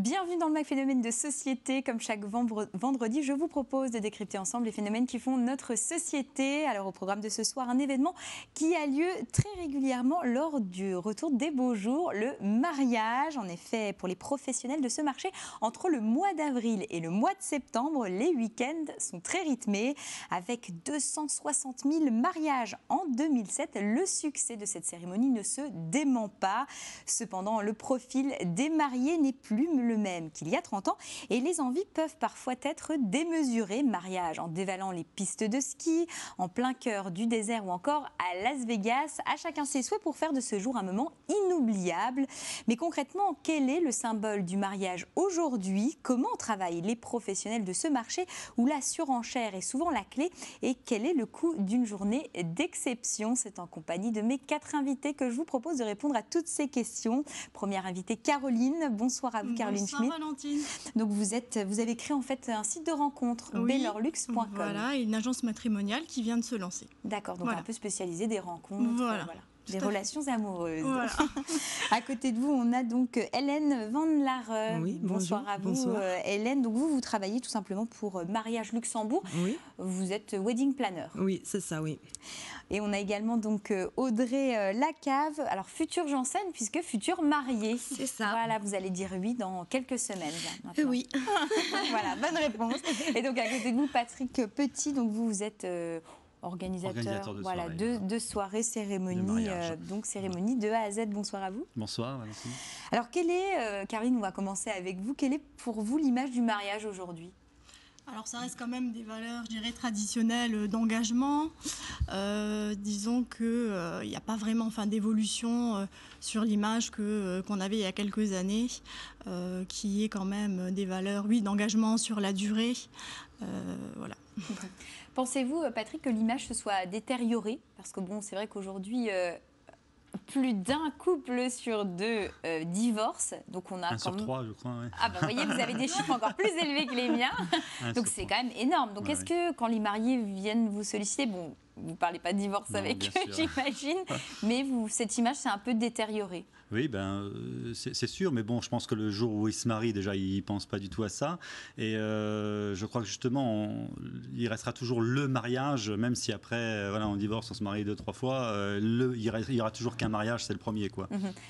Bienvenue dans le Mag Phénomène de Société. Comme chaque vendredi, je vous propose de décrypter ensemble les phénomènes qui font notre société. Alors au programme de ce soir, un événement qui a lieu très régulièrement lors du retour des beaux jours, le mariage. En effet, pour les professionnels de ce marché, entre le mois d'avril et le mois de septembre, les week-ends sont très rythmés. Avec 260 000 mariages en 2007, le succès de cette cérémonie ne se dément pas. Cependant, le profil des mariés n'est plus le même qu'il y a 30 ans et les envies peuvent parfois être démesurées. Mariage en dévalant les pistes de ski, en plein cœur du désert ou encore à Las Vegas. À chacun ses souhaits pour faire de ce jour un moment inoubliable. Mais concrètement, quel est le symbole du mariage aujourd'hui? Comment travaillent les professionnels de ce marché où la surenchère est souvent la clé? Et quel est le coût d'une journée d'exception? C'est en compagnie de mes 4 invités que je vous propose de répondre à toutes ces questions. Première invitée, Caroline. Bonsoir à vous, Caroline Bonsoir Schmitt. Valentine. Donc vous avez créé en fait un site de rencontre, Oui, belorlux.com. Voilà, et une agence matrimoniale qui vient de se lancer. D'accord, donc Voilà. un peu spécialisé des rencontres, Voilà. des relations amoureuses. Voilà. À côté de vous, on a donc Hélène Van Lare. Oui, bonsoir bonjour. à vous, Bonsoir. Hélène. Donc vous travaillez tout simplement pour Mariage Luxembourg. Oui, Vous êtes wedding planner. oui, c'est ça, oui. Et on a également donc Audrey Lacave, alors future Janssen puisque future mariée. C'est ça. Voilà, vous allez dire oui dans quelques semaines. Là, maintenant. Oui. Voilà, bonne réponse. Et donc à côté de vous, Patrick Petit, donc vous êtes organisateur de voilà, soirée. de soirées, De cérémonies, mariage. donc cérémonie de A à Z. Bonsoir à vous. Bonsoir, Valentine. Alors quelle est, Caroline, on va commencer avec vous, quelle est pour vous l'image du mariage aujourd'hui? Alors ça reste quand même des valeurs, je dirais, traditionnelles d'engagement. Disons qu'il n'y a pas vraiment d'évolution sur l'image qu'on avait il y a quelques années, qui est quand même des valeurs, oui, d'engagement sur la durée. Voilà. Pensez-vous, Patrick, que l'image se soit détériorée? Parce que bon, c'est vrai qu'aujourd'hui, plus d'un couple sur 2 divorce. Donc on a Un sur 3, je crois. Ouais. Ah ben, vous voyez, vous avez des chiffres encore plus élevés que les miens. Donc c'est quand même énorme. Donc est-ce que quand les mariés viennent vous solliciter, bon, vous ne parlez pas de divorce Non, avec bien eux, sûr. j'imagine, mais cette image s'est un peu détériorée. Oui, c'est sûr, mais bon, je pense que le jour où ils se marient, déjà, ils ne pensent pas du tout à ça. Et je crois que justement, il restera toujours le mariage, même si après, voilà, on divorce, on se marie 2-3 fois, il y aura toujours qu'un mariage, c'est le premier, quoi.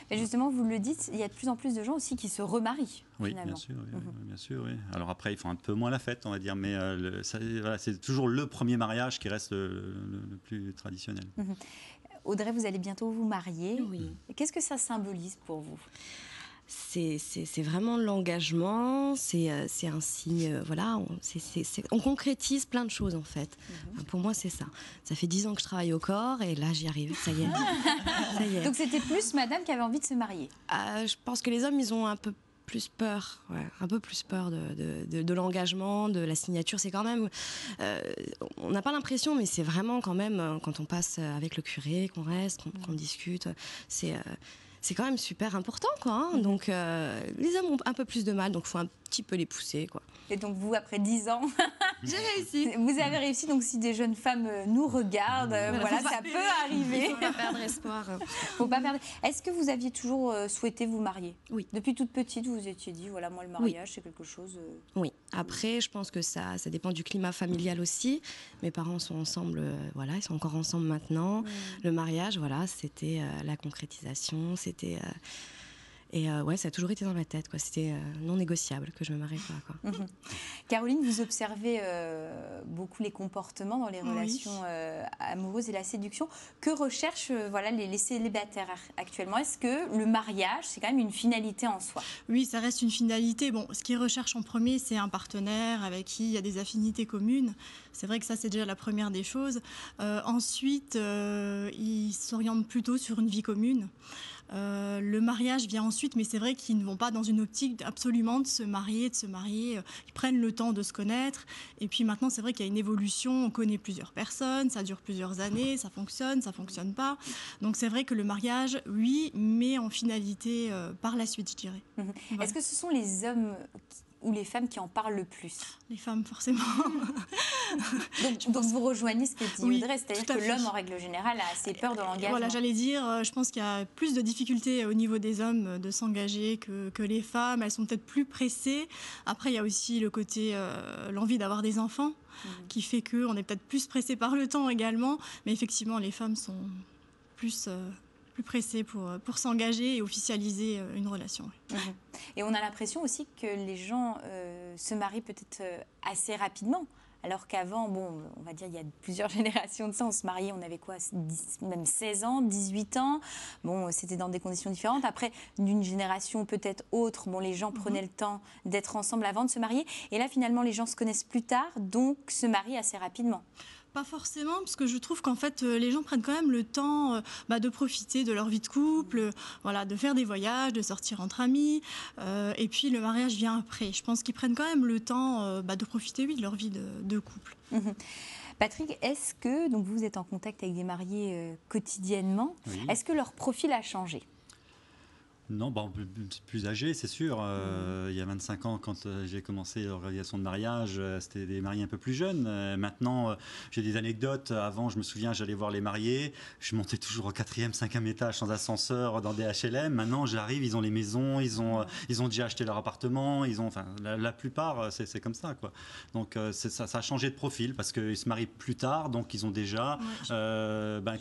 Mais justement, vous le dites, il y a de plus en plus de gens aussi qui se remarient. Oui, finalement. bien sûr, oui, bien sûr, oui. Alors après, ils font un peu moins la fête, on va dire, mais voilà, c'est toujours le premier mariage qui reste le plus traditionnel. Audrey, vous allez bientôt vous marier. Oui. Qu'est-ce que ça symbolise pour vous? C'est vraiment l'engagement, c'est un signe, voilà, on concrétise plein de choses en fait. Pour moi, c'est ça. Ça fait 10 ans que je travaille au corps et là, j'y arrive, ça y est. Ça y est. Donc c'était plus madame qui avait envie de se marier? Je pense que les hommes, ils ont un peu plus peur, un peu plus peur de l'engagement, de la signature. C'est quand même, on n'a pas l'impression, mais c'est vraiment quand même, quand on passe avec le curé, qu'on reste, qu'on discute, c'est quand même super important, quoi. Hein. Donc, les hommes ont un peu plus de mal, donc il faut un petit peu les pousser, quoi. Et donc vous, après 10 ans, j'ai réussi. Vous avez réussi. Donc si des jeunes femmes nous regardent, voilà, ça peut arriver. Il faut pas perdre espoir. Faut pas perdre. Est-ce que vous aviez toujours souhaité vous marier? Oui. Depuis toute petite, vous vous étiez dit, voilà, moi le mariage, c'est quelque chose... Oui. Après, je pense que ça dépend du climat familial aussi. Mes parents sont ensemble, voilà, ils sont encore ensemble maintenant. Le mariage, voilà, c'était la concrétisation, c'était... Et ouais, ça a toujours été dans ma tête, quoi. C'était non négociable que je me marie pas, quoi. Caroline, vous observez beaucoup les comportements dans les relations amoureuses et la séduction. Que recherchent voilà, les célibataires actuellement? Est-ce que le mariage, c'est quand même une finalité en soi? Oui, ça reste une finalité. Bon, ce qu'ils recherchent en premier, c'est un partenaire avec qui il y a des affinités communes. C'est vrai que ça, c'est déjà la première des choses. Ensuite, ils s'orientent plutôt sur une vie commune. Le mariage vient ensuite, mais c'est vrai qu'ils ne vont pas dans une optique absolument de se marier. Ils prennent le temps de se connaître. Et puis maintenant, c'est vrai qu'il y a une évolution. On connaît plusieurs personnes, ça dure plusieurs années, ça fonctionne pas. Donc c'est vrai que le mariage, oui, mais en finalité par la suite, je dirais. Voilà. Est-ce que ce sont les hommes ou les femmes qui en parlent le plus? Les femmes, forcément. Donc vous rejoignez ce que dit Oui, Audrey, c'est-à-dire tout à que fait. l'homme, en règle générale, a assez peur de l'engagement. Voilà, j'allais dire, je pense qu'il y a plus de difficultés au niveau des hommes de s'engager que les femmes. Elles sont peut-être plus pressées. Après, il y a aussi le côté, l'envie d'avoir des enfants, qui fait qu'on est peut-être plus pressé par le temps également. Mais effectivement, les femmes sont plus pressées pour s'engager et officialiser une relation. Et on a l'impression aussi que les gens se marient peut-être assez rapidement. Alors qu'avant, bon, on va dire il y a plusieurs générations de ça, on se mariait, on avait quoi, même 16 ans, 18 ans. Bon, c'était dans des conditions différentes. Après, d'une génération peut-être autre, bon, les gens prenaient le temps d'être ensemble avant de se marier. Et là, finalement, les gens se connaissent plus tard, donc se marient assez rapidement. Pas forcément, parce que je trouve qu'en fait, les gens prennent quand même le temps de profiter de leur vie de couple, voilà, de faire des voyages, de sortir entre amis. Et puis, le mariage vient après. Je pense qu'ils prennent quand même le temps de profiter, oui, de leur vie de couple. Patrick, est-ce que, donc vous êtes en contact avec des mariés quotidiennement, est-ce que leur profil a changé ? Non, bon, plus âgé, c'est sûr. Il y a 25 ans, quand j'ai commencé l'organisation de mariage, c'était des mariés un peu plus jeunes. Maintenant, j'ai des anecdotes. Avant, je me souviens, j'allais voir les mariés. Je montais toujours au 4e, 5e étage sans ascenseur dans des HLM. Maintenant, j'arrive, ils ont les maisons, ils ont déjà acheté leur appartement. Enfin, la plupart, c'est comme ça, quoi. Donc, ça a changé de profil parce qu'ils se marient plus tard. Donc, ils ont déjà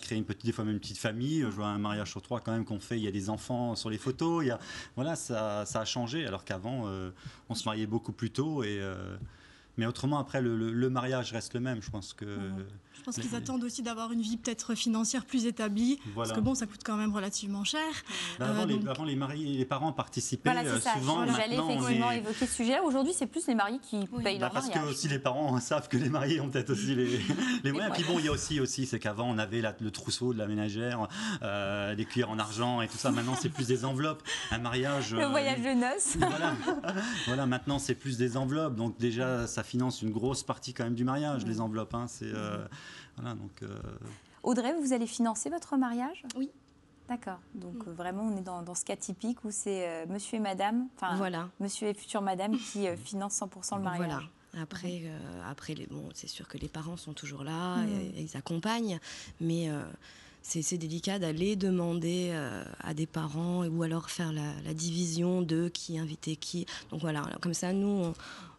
créé des fois même une petite famille. Je vois un mariage sur 3 quand même qu'on fait. Il y a des enfants sur les photos. Voilà, ça a changé, alors qu'avant, on se mariait beaucoup plus tôt. Mais autrement, après, le mariage reste le même. Je pense qu'ils attendent aussi d'avoir une vie peut-être financière plus établie, parce que bon, ça coûte quand même relativement cher. Avant, les mariés, les parents participaient souvent. J'allais effectivement évoquer ce sujet-là. Aujourd'hui, c'est plus les mariés qui payent leur mariage. Parce que aussi les parents savent que les mariés ont peut-être aussi les moyens. Puis bon, il y a aussi c'est qu'avant, on avait le trousseau de la ménagère, des cuillères en argent et tout ça. Maintenant, c'est plus des enveloppes. Un mariage... Le voyage de noces. Voilà, maintenant, c'est plus des enveloppes. Donc déjà, ça finance une grosse partie quand même du mariage, les enveloppes. Voilà, donc, Audrey, vous allez financer votre mariage ? Oui. D'accord. Donc vraiment, on est dans ce cas typique où c'est monsieur et madame, monsieur et future madame qui financent 100% le mariage. Voilà. Après, c'est sûr que les parents sont toujours là, ils accompagnent, mais c'est délicat d'aller demander à des parents ou alors faire la division de qui inviter qui. Donc voilà, comme ça, nous...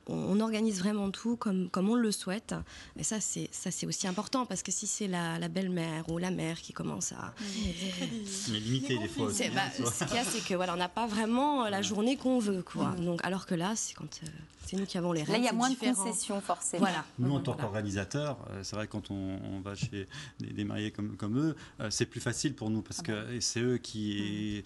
On organise vraiment tout comme on le souhaite. Et ça, c'est aussi important, parce que si c'est la belle-mère ou la mère qui commence à... Mais limité des fois. Ce qu'il y a, c'est que on n'a pas vraiment la journée qu'on veut, quoi. Donc, alors que là, c'est quand c'est nous qui avons les règles. Là, il y a moins de concessions, forcément. Voilà. Nous, en tant qu'organisateurs, c'est vrai, quand on va chez des mariés comme eux, c'est plus facile pour nous, parce que c'est eux qui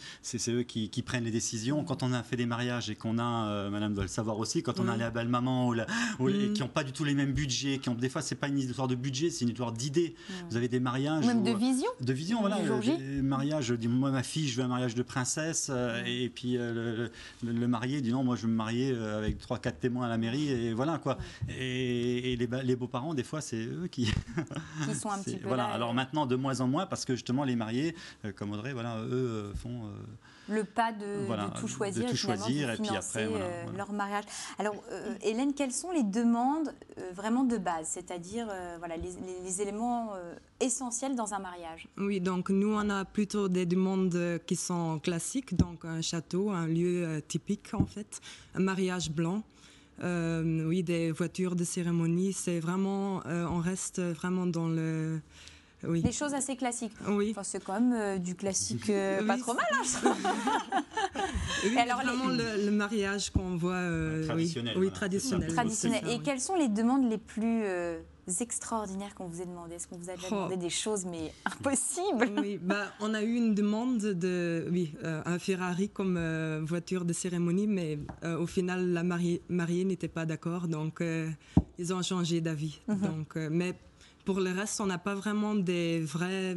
prennent les décisions. Quand on a fait des mariages et qu'on a, madame doit le savoir aussi, quand on a allé à Belle-Maman et qui n'ont pas du tout les mêmes budgets, des fois, c'est pas une histoire de budget, c'est une histoire d'idées. Vous avez des mariages... Même de vision. De vision, voilà. Des mariages, je dis, moi, ma fille, je veux un mariage de princesse, et puis le marié dit non, moi, je veux me marier avec 3-4 témoins à la mairie, et voilà, quoi. Et les beaux-parents, des fois, c'est eux qui sont un petit peu voilà. là. Alors maintenant, de moins en moins, parce que justement, les mariés, comme Audrey, eux font... le pas de tout choisir, et puis après, leur mariage. Alors, Hélène, quelles sont les demandes vraiment de base, c'est-à-dire les éléments essentiels dans un mariage? Oui, donc nous, on a plutôt des demandes qui sont classiques, donc un château, un lieu typique en fait, un mariage blanc. Des voitures de cérémonie, c'est vraiment, on reste vraiment dans le... Oui. Des choses assez classiques. Oui. Enfin, c'est quand même du classique pas trop mal. Oui, alors, vraiment le mariage qu'on voit... traditionnel. Oui, traditionnel. Traditionnel. Et quelles sont les demandes les plus extraordinaires qu'on vous ait demandé? Est-ce qu'on vous a déjà demandé des choses mais impossibles? Oui, on a eu une demande un Ferrari comme voiture de cérémonie, mais au final, la mariée n'était pas d'accord, donc ils ont changé d'avis. Donc, mais pour le reste, on n'a pas vraiment des vrais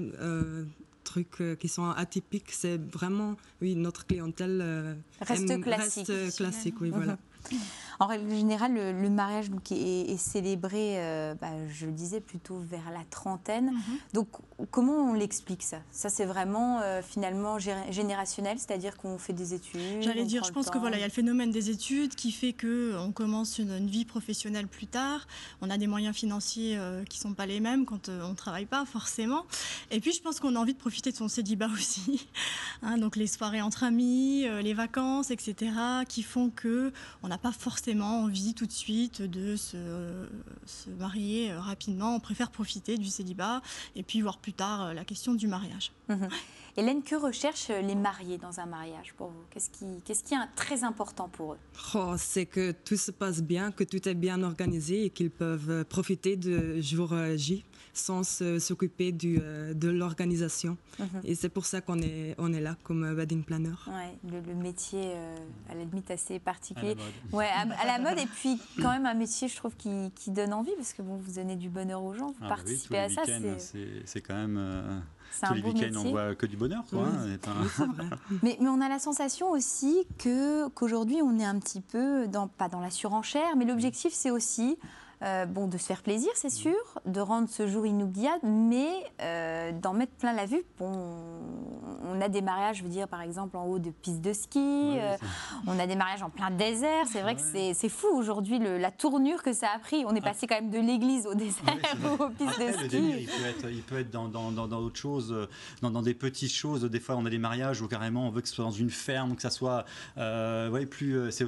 trucs qui sont atypiques. C'est vraiment, notre clientèle reste classique. Reste classique, oui, voilà. En règle générale, le mariage donc, est célébré, je le disais, plutôt vers la trentaine. Donc, comment on l'explique ça? Ça, c'est vraiment finalement générationnel, c'est-à-dire qu'on fait des études. J'allais dire, je pense que voilà, il y a le phénomène des études qui fait qu'on commence une vie professionnelle plus tard. On a des moyens financiers qui ne sont pas les mêmes quand on ne travaille pas forcément. Et puis, je pense qu'on a envie de profiter de son célibat aussi. Donc, les soirées entre amis, les vacances, etc., qui font qu'on n'a pas forcément envie tout de suite de se marier rapidement. On préfère profiter du célibat et puis voir plus tard la question du mariage. Hélène, que recherchent les mariés dans un mariage pour vous? Qu'est-ce qui est très important pour eux? C'est que tout se passe bien, que tout est bien organisé et qu'ils peuvent profiter de jour J sans s'occuper de l'organisation. Et c'est pour ça qu'on est là comme wedding planner. Ouais, le métier, à la limite, assez particulier. À la mode, et puis quand même un métier, je trouve, qui donne envie, parce que vous donnez du bonheur aux gens, vous participez à ça. C'est quand même... C'est tous un les beau week-ends, métier. on voit que du bonheur, quoi. Mais on a la sensation aussi qu'aujourd'hui, on est un petit peu, pas dans la surenchère, mais l'objectif, c'est aussi de se faire plaisir, c'est sûr, de rendre ce jour inoubliable, mais d'en mettre plein la vue. On a des mariages, je veux dire, par exemple, en haut de pistes de ski, on a des mariages en plein désert. C'est vrai que c'est fou aujourd'hui, la tournure que ça a pris. On est passé quand même de l'église au désert ou aux pistes de ski. Le délire, il peut être dans d'autres choses, dans des petites choses. Des fois, on a des mariages où carrément on veut que ce soit dans une ferme, que ça soit c'est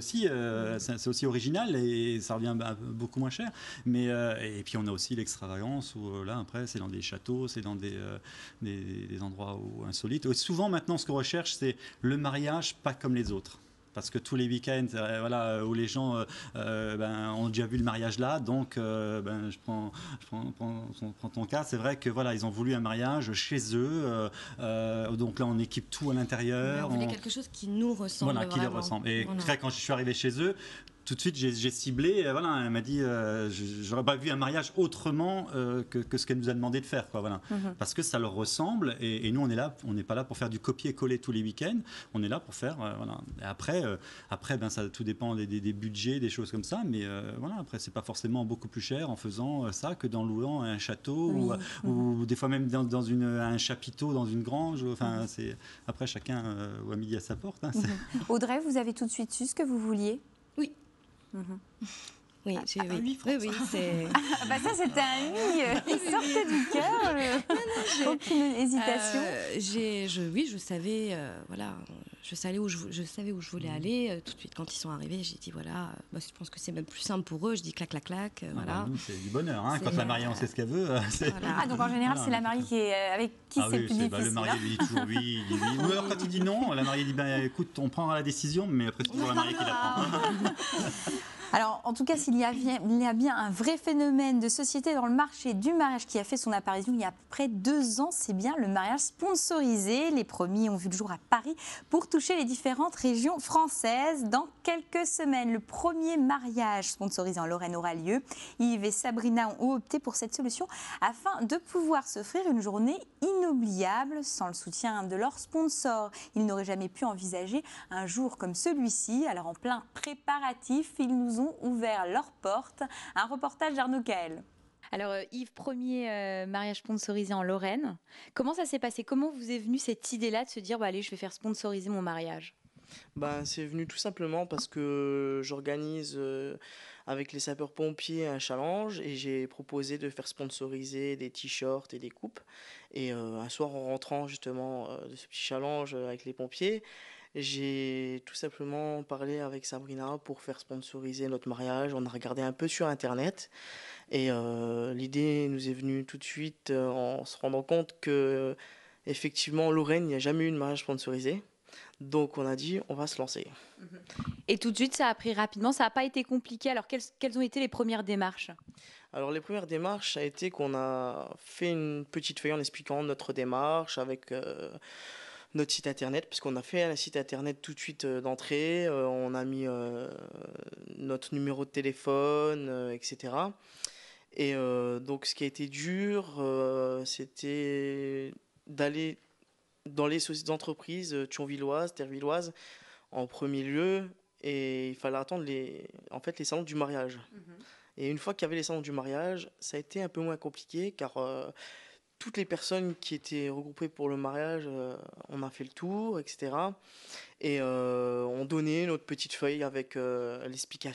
aussi original et ça revient beaucoup moins cher. Mais et puis on a aussi l'extravagance où là après c'est dans des châteaux, c'est dans des endroits insolites. Et souvent maintenant ce qu'on recherche c'est le mariage pas comme les autres. Parce que tous les week-ends, où les gens ont déjà vu le mariage là, donc je prends ton cas. C'est vrai que ils ont voulu un mariage chez eux, donc là on équipe tout à l'intérieur. On voulait quelque chose qui nous ressemble. Qui leur ressemble. Et quand je suis arrivé chez eux, tout de suite, j'ai ciblé. Elle m'a dit, j'aurais pas vu un mariage autrement que ce qu'elle nous a demandé de faire, parce que ça leur ressemble. Et nous, on est là, on n'est pas là pour faire du copier-coller tous les week-ends. On est là pour faire, Et après, ça tout dépend des budgets, des choses comme ça. Mais après, c'est pas forcément beaucoup plus cher en faisant ça que dans louant un château ou des fois même dans un chapiteau, dans une grange. Enfin, après chacun à midi à sa porte. Audrey, vous avez tout de suite su ce que vous vouliez? Oui. Oui, oui, c'est... ça, c'était un oui qui sortait du cœur. Aucune hésitation. Je savais, je savais où je voulais aller. Tout de suite, quand ils sont arrivés, j'ai dit je pense que c'est même plus simple pour eux. Je dis clac, clac, clac. Nous, c'est du bonheur. Quand la mariée, on sait ce qu'elle veut. Donc en général, c'est la mariée avec qui c'est plus difficile. Le marié lui dit toujours oui, il dit oui. Ou alors quand il dit non, la mariée dit écoute, on prendra la décision, mais après c'est toujours la mariée qui la prend. Alors, en tout cas, il y a bien un vrai phénomène de société dans le marché du mariage qui a fait son apparition il y a à peu près 2 ans. C'est bien le mariage sponsorisé. Les premiers ont vu le jour à Paris pour toucher les différentes régions françaises. Dans quelques semaines, le premier mariage sponsorisé en Lorraine aura lieu. Yves et Sabrina ont opté pour cette solution afin de pouvoir s'offrir une journée inoubliable. Sans le soutien de leurs sponsors, ils n'auraient jamais pu envisager un jour comme celui-ci. Alors, en plein préparatif, ils nous ont ouvert leurs portes. Un reportage d'Arnaud Kael. Alors Yves, premier mariage sponsorisé en Lorraine. Comment ça s'est passé? Comment vous est venue cette idée-là de se dire allez, je vais faire sponsoriser mon mariage? C'est venu tout simplement parce que j'organise avec les sapeurs-pompiers un challenge et j'ai proposé de faire sponsoriser des t-shirts et des coupes. Et un soir en rentrant justement de ce petit challenge avec les pompiers, j'ai tout simplement parlé avec Sabrina pour faire sponsoriser notre mariage. On a regardé un peu sur Internet et l'idée nous est venue tout de suite en se rendant compte que effectivement en Lorraine, il n'y a jamais eu de mariage sponsorisé. Donc on a dit, on va se lancer. Et tout de suite, ça a pris rapidement, ça n'a pas été compliqué. Alors quelles ont été les premières démarches? Alors les premières démarches, ça a été qu'on a fait une petite feuille en expliquant notre démarche avec notre site internet, puisqu'on a fait un site internet tout de suite d'entrée, on a mis notre numéro de téléphone, etc. Et donc ce qui a été dur, c'était d'aller dans les sociétés d'entreprises thionvilloises, tervilloises, en premier lieu, et il fallait attendre en fait, les salons du mariage. Et une fois qu'il y avait les salons du mariage, ça a été un peu moins compliqué car toutes les personnes qui étaient regroupées pour le mariage, on a fait le tour, etc. Et on donnait notre petite feuille avec l'explication